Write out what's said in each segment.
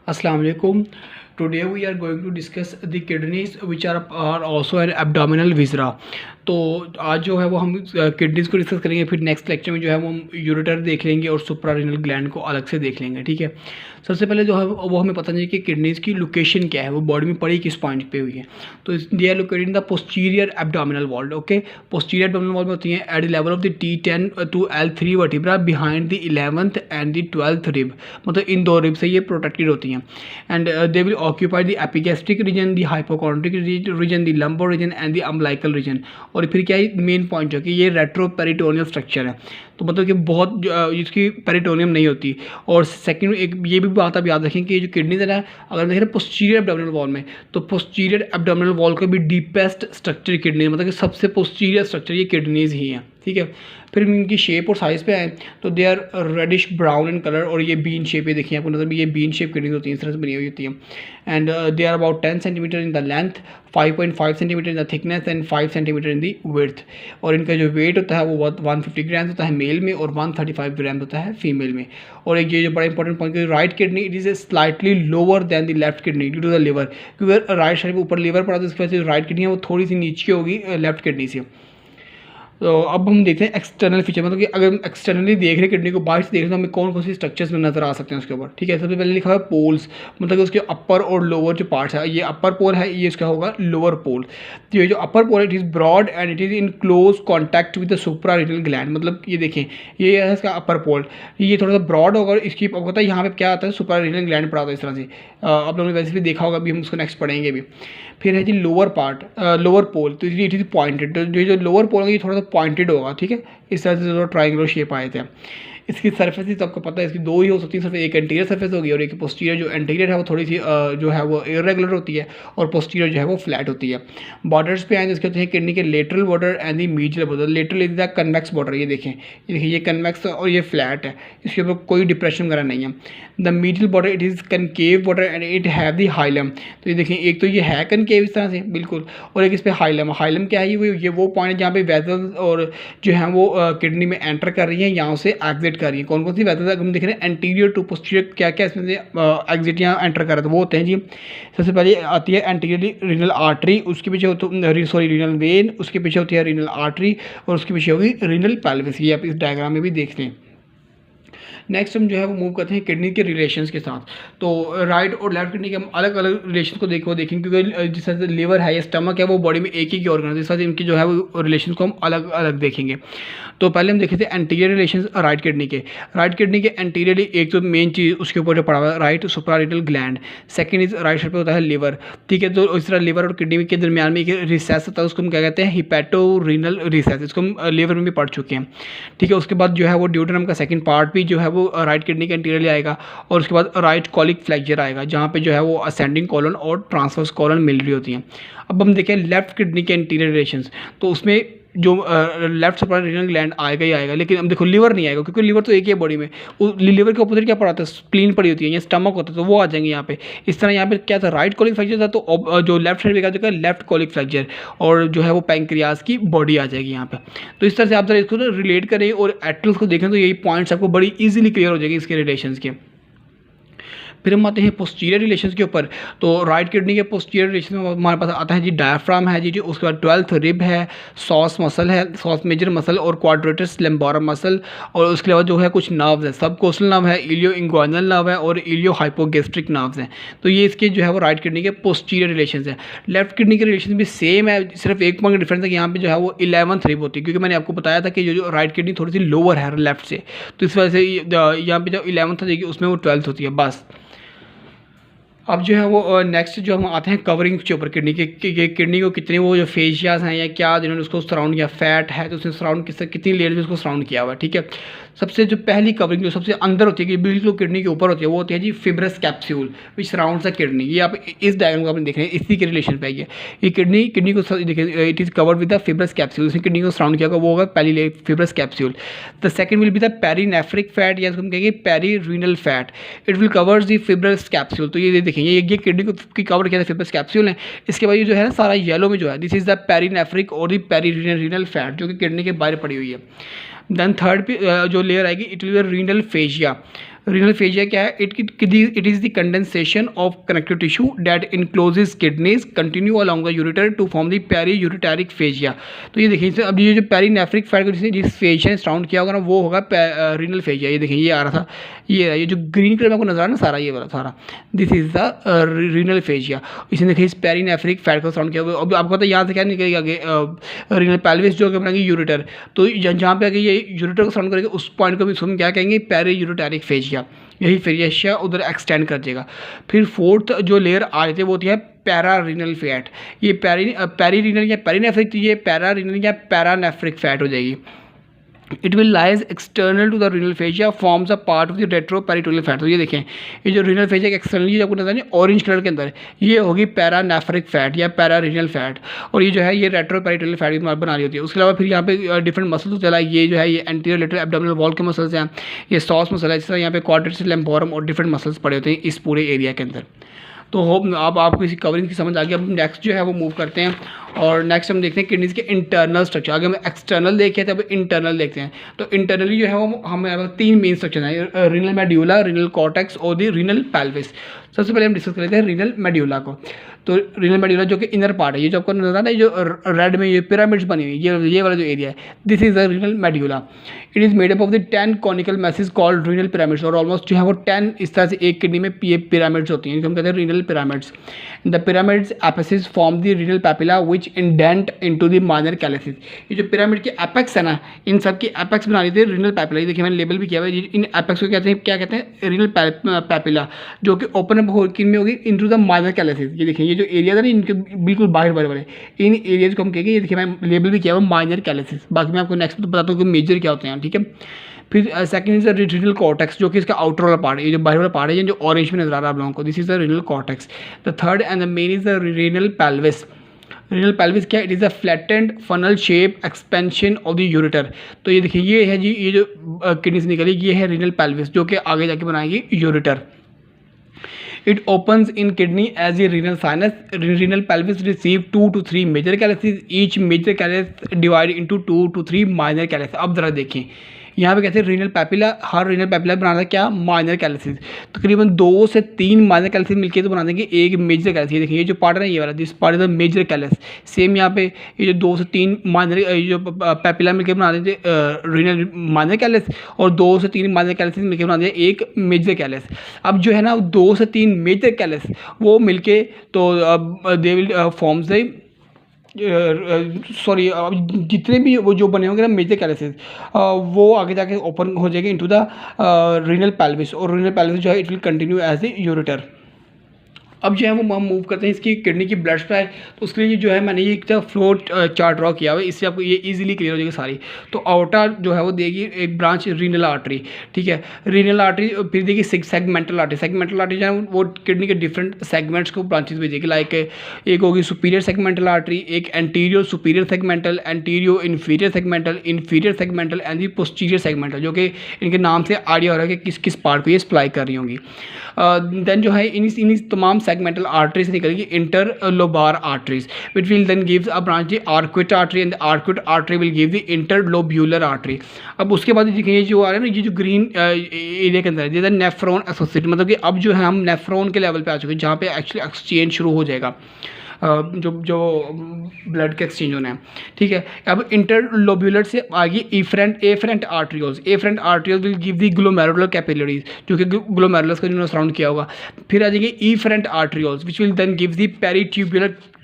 Assalamu alaikum. Today we are going to discuss the kidneys which are also an abdominal viscera. तो आज जो है वो हम किडनीज़ को डिस्कस करेंगे, फिर नेक्स्ट लेक्चर में जो है वो हम यूरेटर देख लेंगे और सुप्रारेनल ग्लैंड को अलग से देख लेंगे। ठीक है, सबसे पहले जो है वो हमें पता नहीं कि किडनीज़ की लोकेशन क्या है, वो बॉडी में पड़ी किस पॉइंट पे हुई है। तो they are located in the posterior abdominal wall. Okay, posterior abdominal wall में होती हैं at the level of the T10 to L3 vertebra behind the 11th and the 12th rib, मतलब इन दो रिब से ये प्रोटेक्टेड होती हैं। And they will occupy the epigastric region, the hypochondriac region, the lumbar region and the umbilical region. और फिर क्या है मेन पॉइंट है कि ये रेट्रोपेरिटोनियल स्ट्रक्चर है, तो मतलब कि बहुत इसकी पेरिटोनियम नहीं होती। और सेकंड एक ये भी बात आप याद रखें कि जो किडनीज है ना, अगर देखें पोस्टीरियर एब्डोमिनल वॉल में, तो पोस्टीरियर एब्डोमिनल वॉल का भी डीपेस्ट स्ट्रक्चर किडनी, मतलब कि सबसे पोस्टीरियर स्ट्रक्चर ये किडनीज ही हैं। ठीक है, फिर इनकी शेप और साइज़ पे आए तो they are reddish brown in colour, और ये बीन शेप, ये देखिए आपको नजर में ये बीन शेप किडनीज होती हैं, इस तरह से बनी हुई होती हैं। And they are about 10 centimetre in the length, 5.5 centimetre in the thickness and 5 centimetre in the width. और इनका जो वेट होता है वो 150 ग्राम होता है मेल में और 135 ग्राम होता है फीमेल में। और एक ये जो बड़ा इंपॉर्टेंट पॉइंट है, right kidney it is slightly lower than the left kidney due to the liver, क्योंकि राइट साइड पे ऊपर लिवर पड़ा, तो इसकी वजह से राइट किडनी है वो थोड़ी सी नीचे होगी लेफ्ट किडनी से। तो अब हम देखते हैं एक्सटर्नल फीचर, मतलब कि अगर हम एक्सटर्नली देख रहे हैं किडनी को, बाहर से देख रहे हैं तो हमें कौन कौन सी स्ट्रक्चर्स में नजर आ सकते हैं उसके ऊपर। ठीक है, सबसे पहले लिखा है पोल्स, मतलब कि उसके अपर और लोअर जो पार्ट्स है, ये अपर पोल है, ये इसका होगा लोअर पोल। तो ये जो अपर पोल है it is broad and it is in close contact with the suprarenal gland, मतलब ये देखें ये है इसका अपर पोल, ये थोड़ा सा ब्रॉड होगा। इसकी पता है यहाँ पे क्या आता है, सुप्रारेनल ग्लैंड पड़ा होता है इस तरह से, आप लोगों ने वैसे भी देखा होगा, अभी हम उसको नेक्स्ट पढ़ेंगे भी। फिर है जी लोअर पार्ट, लोअर पोल, तो इट इज़ पॉइंटेड, तो जो लोअर पोल है ये थोड़ा सा पॉइंटेड होगा। ठीक है, इस तरह से जो ट्रायंगुलर शेप आए थे। इसकी सरफेस तो आपको पता है इसकी दो ही हो सकती है, सिर्फ एक एंटीरियर सरफेस होगी और एक पोस्टीरियर। जो एंटीरियर है वो थोड़ी सी जो है वो इरेगुलर होती है और पोस्टीरियर जो है वो फ्लैट होती है। बॉर्डर्स पे आए जिसके होते हैं किडनी के lateral border and the medial border. Lateral is the convex border, ये देखिए ये कन्वेक्स और ये फ्लैट है, इसके ऊपर कोई डिप्रेशन वगैरह नहीं है। The medial border it is concave border and it have the hilum, तो ये देखिए एक तो ये है कनकेव इस तरह से बिल्कुल, और एक इस पर हाइलम। हाइलम क्या है, ये वो पॉइंट जहाँ पे वेसल्स और जो है वो किडनी में एंटर कर रही हैं, यहाँ से एग्जिट कर रही हैं। कौन कौन सी वेसल्स हम देख रहे हैं, एंटीरियर टू पोस्टीरियर क्या क्या इसमें से एग्जिट यहाँ एंटर कर रहे थे, वो होते हैं जी। सबसे पहले आती है एंटीरियरली रीनल आर्टरी, उसके पीछे रीनल वेन, उसके पीछे होती है रीनल आर्टरी, और उसके पीछे होगी रीनल पेल्विस। ये आप इस डायग्राम में भी देख लें। नेक्स्ट हम जो है वो मूव करते हैं किडनी के रिलेशंस के साथ। तो राइट और लेफ्ट किडनी के हम अलग अलग रिलेशन को देखेंगे, क्योंकि जिस तरह से लिवर है या स्टमक है वो बॉडी में एक ही ऑर्गन है, जिस तरह से इनकी जो है वो रिलेशन को हम अलग अलग देखेंगे। तो पहले हम देखे थे एंटीरियर रिलेशन राइट किडनी के। राइट किडनी के एंटीरियरली एक तो मेन चीज़ उसके ऊपर जो पड़ा हुआ है right suprarenal gland, second is right side पे होता है लिवर। ठीक है, तो इस तरह लिवर और किडनी के दरमियान में एक रिसेस होता है, उसको हम क्या कहते हैं, हिपैटोरीनल रिसेस, इसको हम लिवर में भी पढ़ चुके हैं। ठीक है, उसके बाद जो है वो ड्यूटेनम का सेकंड पार्ट भी जो है वो राइट किडनी के एंटीरियरली आएगा, और उसके बाद राइट कॉलिक फ्लैक्चर आएगा, जहाँ पे जो है वो असेंडिंग कॉलन और ट्रांसवर्स कॉलन मिल रही होती हैं। अब हम देखें लेफ्ट किडनी के एंटीरियर रिलेशंस, तो उसमें जो लेफ्ट सुप्रारेनल ग्लैंड आएगा ही आएगा, लेकिन अब देखो लिवर नहीं आएगा, क्योंकि लिवर तो एक ही है बॉडी में। लिवर के अपोजिट क्या पड़ा था, स्प्लीन पड़ी होती है या स्टमक होता है, तो वो आ जाएंगे यहाँ पे। इस तरह यहाँ पे क्या था, राइट कॉलिक फ्रैक्चर था, तो जो लेफ्ट साइड में क्या लेफ्ट कॉलिक फ्रैक्चर, और जो है वो पैंक्रियाज की बॉडी आ जाएगी यहाँ पे। तो इस तरह से आप जरा इसको रिलेट करें और एटल्स को देखें तो यही पॉइंट्स आपको बड़ी ईजिली क्लियर हो जाएगी इसके रिलेशन के। फिर हम आते हैं पोस्टीरियर रिलेशंस के ऊपर। तो राइट किडनी के पोस्टीरियर रिलेशन में हमारे पास आता है जी डायफ्राम है जी, उसके बाद 12th रिब है, सॉस मसल है, सॉस मेजर मसल, और क्वाड्रेटस लंबारम मसल, और उसके अलावा जो है कुछ नर्व्स है, सब कोस्टल नर्व है, इलियो इंग्वाइनल नर्व है, और इलियो हाइपोगेस्ट्रिक नर्व्स हैं। तो ये इसके जो है वो राइट किडनी के पोस्टीरियर रिलेशन है। लेफ्ट किडनी के रिलेशन भी सेम है, सिर्फ एक पॉइंट डिफरेंस है कि यहाँ पे जो है वो 11th रिब होती है, क्योंकि मैंने आपको बताया था कि जो राइट किडनी थोड़ी सी लोअर है लेफ्ट से, तो इस वजह से यहाँ पे जो 11th होगी उसमें वो 12th होती है बस। अब जो है वो नेक्स्ट जो हम आते हैं कवरिंग के ऊपर, किडनी के किडनी को कितने वो जो फेशियाज हैं या क्या जिन्होंने उसको सराउंड किया, फैट है तो उसने सराउंड कितनी लेयर में उसको सराउंड किया हुआ है। ठीक है, सबसे जो पहली कवरिंग जो सबसे अंदर होती है कि बिल्कुल किडनी के ऊपर होती है, वो होती है जी fibrous capsule which surrounds the kidney. ये आप इस डायग्राम को आपने देख रहे हैं, इसी के रिलेशन पे है ये किडनी को देखिए, it is covered with the fibrous capsule, उसने किडनी को सराउंड किया होगा, वो होगा पहली layer fibrous capsule. The second will be the perinephric fat, या हम कहेंगे perirenal fat, it will covers the fibrous capsule. तो ये देखेंगे ये किडनी को कवर किया था फिब्रस कैप्सूल है। इसके बाद ये जो है ना सारा येलो में जो है दिस इज द पेरीनेफ्रिक और द पेरीरीनल फैट, जो कि किडनी के बाहर पड़ी हुई है। देन थर्ड पे जो लेयर आएगी it will be renal fascia. Renal fascia क्या है? It is the condensation of connective tissue that encloses kidneys continue along the ureter to form the periureteric fascia. तो ये देखिए, अब ये जो पेरीनेफ्रिक फैट जिस फेजिया ने सराउंड किया होगा ना, वो होगा रीनल फेजिया। ये देखिए, ये आ रहा था, ये जो ग्रीन कलर में आपको नजर आ रहा है ना, सारा ये वाला सारा, दिस इज द रीनल फेजिया। इसने देखिए इस पेरीनेफ्रिक फैट को सराउंड किया होगा। अब आपको पता है यहाँ से क्या निकलेगा आगे, रीनल पेल्विस जो कि बनाएंगे यूरेटर। तो जहाँ पे आगे ये यूरेटर को सराउंड करेगा, उस पॉइंट को भी हम क्या कहेंगे? पेरी यूरेटेरिक फेजिया। यही फेजिया उधर एक्सटेंड कर देगा। फिर फोर्थ जो लेयर आ रही थी वो होती है पैरारीनल फैट। ये पेरीरीनल या पेरीनेफ्रिक, तो ये पैरारीनल या पैरानेफ्रिक फैट हो जाएगी। It will lies external to the renal fascia, forms a part of the retroperitoneal fat. तो ये देखें, ये जो रीनल फेजिया एक्सटर्नली आपको नजर है ऑरेंज कलर के अंदर, ये होगी पैरानेफ्रिक फैट या पैरारीनल फैट, और ये जो है ये रेट्रोपेरिटोनियल फैट बना रही होती है। उसके अलावा फिर यहाँ पे डिफरेंट मसल्स चला, ये जो है ये एंटीरियर लेटरल एब्डोमिनल वॉल के मसल्स हैं, ये सॉस मसल है, जिस तरह यहाँ पे क्वाड्रिसेप्स लैम्बोरम और डिफरेंट मसल्स पड़े होते हैं इस पूरे एरिया के अंदर। तो होप अब आपको इसी कवरिंग की समझ आ गई। अब नेक्स्ट जो है वो मूव करते हैं, और नेक्स्ट हम देखते हैं किडनीज के इंटरनल स्ट्रक्चर। आगे हम एक्सटर्नल देखे थे, अब इंटरनल देखते हैं। तो इंटरनली जो है वो हमें 3 मेन स्ट्रक्चर हैं, रीनल मेड्यूला, रीनल कॉर्टेक्स और दी रीनल पेल्विस। सबसे पहले हम डिस्कस कर लेते हैं रीनल मेड्यूला को। तो रीनल मेड्यूला जो कि इनर पार्ट है, ये जो आपको नजर आ रहा है, जो रेड में ये पिरामिड्स बनी हुई, ये वाला जो एरिया है, this is the renal medulla. It is made up of the 10 conical message called renal pyramids, और ऑलमोस्ट जो है वो 10 इस तरह से एक किडनी में ये पिरामिड्स होती हैं, हम कहते हैं renal pyramids. The pyramids apices form the renal papilla which indent into the minor calyces. ये जो पिरामिड के एपेक्स है ना, इन सब की एपेक्स बना रही थी रीनल पैपिला। ये देखिए मैंने लेबल भी किया हुआ है, इन एपेक्स को क्या कहते हैं? रीनल पैपिला, जो कि ओपन अप किन में होगी? Into the minor calyces. ये देखिए, ये जो एरिया था ना इनके बिल्कुल बाहर वाले इन एरियाज को हम कहेंगे, ये देखिए मैं लेबल भी किया हुआ माइनर कैलेसिस। बाकी मैं आपको नेक्स्ट बताता हूँ कि मेजर क्या होते हैं, ठीक है। फिर second is the renal cortex, जो कि इसका आउटर वाला पार्ट है, ये जो बाहर वाला पार्ट है, ये जो ऑरेंज में नजर आ रहा है आप लोगों को, this is the renal cortex. The third and the main is the renal pelvis. Renal pelvis क्या? It is a flattened funnel shape expansion of the ureter. तो ये देखिए, ये है जी, ये जो किडनी से निकली, ये है रीनल पेल्विस, जो कि आगे जाके बनाएगी ureter. It opens in kidney as a renal sinus. Renal pelvis receive 2 to 3 major calyces. Each major calyce divided into 2 to 3 minor calyces. अब जरा देखें, यहाँ पे कहते हैं रीनल पैपिला, हर रीनल पैपिला बनाना है क्या? माइनर कैलेसिस। तकरीबन 2 से 3 माइनर कैलेसिस मिलकर तो बना देंगे एक मेजर कैलेसिस। ये देखिए, ये जो पार्ट है ये वाला, this part is the major calyx. Same यहाँ पे ये जो 2 से 3 माइनर जो पैपिला मिलकर बना देंगे रीनल माइनर कैलेस, और 2 से 3 माइनर कैलेसिस मिलकर बना देंगे एक मेजर कैलेस। अब जो है ना 2 से 3 मेजर कैलेस वो मिलके तो they will forms the sorry, जितने भी वो जो बने होंगे ना मेजर कैलेसिस, वो आगे जाके ओपन हो जाएंगे इनटू द रीनल पेल्विस, और रीनल पेल्विस जो है it will continue as a ureter. अब जो है वो हम मूव करते हैं इसकी किडनी की ब्लड सप्लाई। तो उसके लिए जो है मैंने ये एक फ्लो चार्ट ड्रॉ किया हुआ है, इससे आपको ये इजीली क्लियर हो जाएगी सारी। तो आउटा जो है वो देगी एक ब्रांच रीनल आर्टरी, ठीक है, रीनल आर्टरी। फिर देगी सेगमेंटल आर्टरी। सेगमेंटल आर्टरी जो है वो किडनी के डिफरेंट सेगमेंट्स को ब्रांचेस भेजेगी। लाइक एक होगी सुपीरियर सेगमेंटल आर्टरी, एक anterior superior segmental, anterior inferior segmental and the posterior segmental, जो कि इनके नाम से आइडिया हो रहा है कि किस किस पार्ट को ये सप्लाई कर रही होंगी। देन जो है इन तमाम सेगमेंटल आर्टरी से निकलेगी interlobar arteries, which will then gives a branch the arcuate artery, and the arcuate artery will give the interlobular artery. अब उसके बाद देखिए, ये जो आ रहा है ना, ये जो ग्रीन एरिया के अंदर है, नेफ्रॉन एसोसिएट, मतलब कि अब जो है हम नेफ्रॉन के लेवल पे आ चुके हैं, जहाँ पे एक्चुअली एक्सचेंज शुरू हो जाएगा, जो ब्लड के एक्सचेंज होने हैं, ठीक है। अब इंटरलोब्यूलर से आगे efferent arterioles will give the glomerular capillaries, जो कि ग्लोमेरुलस का जो सराउंड किया होगा। फिर आ जाएंगे efferent arterioles which will then give the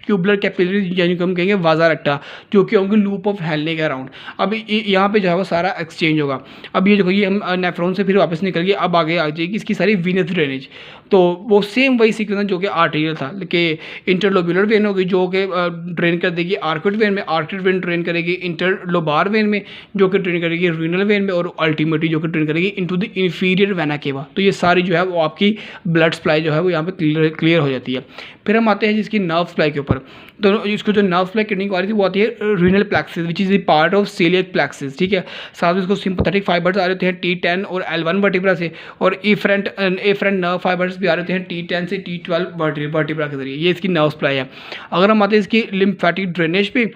tubular capillaries, यानी कि हम कहेंगे वाजा रट्टा, जो कि होंगे लूप ऑफ हेलने के अराउंड। अब यहाँ पे जो है वो सारा एक्सचेंज होगा। अब ये देखो, ये हम नेफ्रॉन से फिर वापस निकल गए, अब आगे आ जाएगी इसकी सारी वीनस ड्रेनेज। तो वो सेम वही सीक्वेंस जो कि आर्टेरियल था, कि इंटरलोब्यूलर वेन होगी जो कि ड्रेन कर देगी आर्क्वेट वेन में, आर्क्वेट वेन ड्रेन करेगी इंटरलोबार वेन में, जो कि ड्रेन करेगी रीनल वेन में, और अल्टीमेटली जो कि ड्रेन करेगी into the inferior vena cava. तो ये सारी जो है वो आपकी ब्लड सप्लाई जो है वो यहाँ पे क्लियर हो जाती है। फिर हम आते हैं जिसकी नर्व सप्लाई के ऊपर। तो इसको जो नर्व सप्लाई किडनी को आ रही थी वो आती है renal plexus, which is the part of coeliac plexus, ठीक है। साथ में इसको सिंपैथेटिक फाइबर्स आ रहे हैं T10 और L1 वर्टिब्रा से, और एफरेंट नर्व फाइबर्स भी आ रहे हैं T10 से T12 वर्टिब्रा के जरिए। ये इसकी नर्व सप्लाई है। अगर हम आते हैं इसकी लिम्फेटिक ड्रेनेज पे,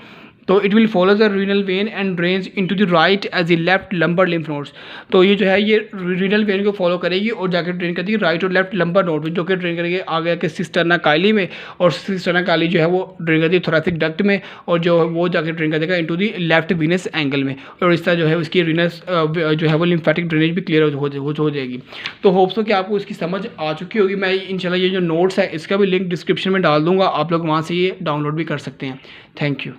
तो it will follow the renal vein and drains into the right as the left lumbar lymph nodes. तो ये जो है ये रीनल वेन को फॉलो करेगी और जाकर ड्रेन करती है राइट और लेफ्ट लंबर नोड में, जो कि ड्रेन करेगी आगे के सिस्टर्ना काइली में, और सिस्टर्ना काइली जो है वो ड्रेन करती है थोरैसिक डक्ट में, और जो वो जाकर ड्रेन कर देगा into the left Venus angle में, और इस तरह जो है उसकी रीनस जो है वो लिम्फेटिक ड्रेनेज भी क्लियर हो जाएगी। तो होप्स हो कि आपको इसकी समझ आ चुकी होगी। मैं इंशाल्लाह ये जो नोट्स है इसका भी लिंक डिस्क्रिप्शन में डाल दूंगा, आप लोग वहाँ से ये डाउनलोड भी कर सकते हैं। Thank you.